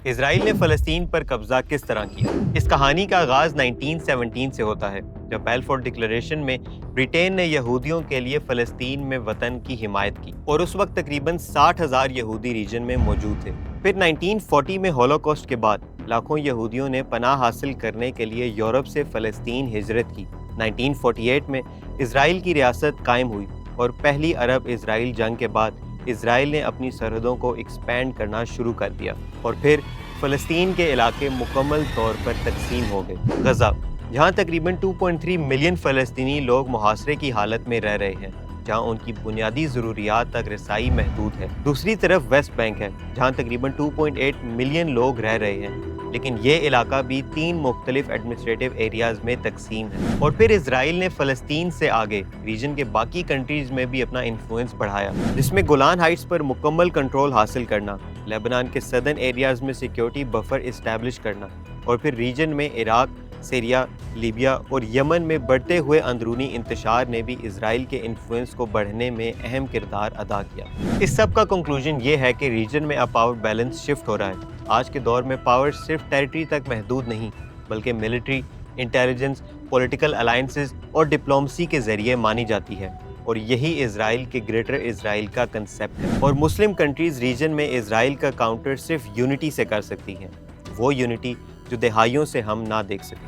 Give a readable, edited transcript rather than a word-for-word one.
اسرائیل نے فلسطین پر قبضہ کس طرح کیا؟ اس کہانی کا آغاز 1917 سے ہوتا ہے، جب بیلفور ڈکلریشن میں برٹین نے یہودیوں کے لیے فلسطین میں وطن کی حمایت کی اور اس وقت تقریباً 60,000 یہودی ریجن میں موجود تھے۔ پھر 1940 میں ہولوکاسٹ کے بعد لاکھوں یہودیوں نے پناہ حاصل کرنے کے لیے یورپ سے فلسطین ہجرت کی۔ 1948 میں اسرائیل کی ریاست قائم ہوئی اور پہلی عرب اسرائیل جنگ کے بعد اسرائیل نے اپنی سرحدوں کو ایکسپینڈ کرنا شروع کر دیا اور پھر فلسطین کے علاقے مکمل طور پر تقسیم ہو گئے۔ غزہ، جہاں تقریباً 2.3 ملین فلسطینی لوگ محاصرے کی حالت میں رہ رہے ہیں، جہاں ان کی بنیادی ضروریات تک رسائی محدود ہے۔ دوسری طرف ویسٹ بینک ہے، جہاں تقریباً 2.8 ملین لوگ رہ رہے ہیں، لیکن یہ علاقہ بھی 3 مختلف ایڈمنسٹریٹو ایریاز میں تقسیم ہے۔ اور پھر اسرائیل نے فلسطین سے آگے ریجن کے باقی کنٹریز میں بھی اپنا انفلوئنس بڑھایا، جس میں گولان ہائٹس پر مکمل کنٹرول حاصل کرنا، لیبنان کے سدرن ایریاز میں سیکیورٹی بفر اسٹیبلش کرنا، اور پھر ریجن میں عراق، سیریا، لیبیا اور یمن میں بڑھتے ہوئے اندرونی انتشار نے بھی اسرائیل کے انفلوئنس کو بڑھنے میں اہم کردار ادا کیا۔ اس سب کا کنکلوژن یہ ہے کہ ریجن میں اب پاور بیلنس شفٹ ہو رہا ہے۔ آج کے دور میں پاور صرف ٹیریٹری تک محدود نہیں، بلکہ ملٹری، انٹیلیجنس، پولیٹیکل الائنسز اور ڈپلومسی کے ذریعے مانی جاتی ہے، اور یہی اسرائیل کے گریٹر اسرائیل کا کنسیپٹ ہے۔ اور مسلم کنٹریز ریجن میں اسرائیل کا کاؤنٹر صرف یونٹی سے کر سکتی ہیں، وہ یونٹی جو دہائیوں سے ہم نہ دیکھ سکے۔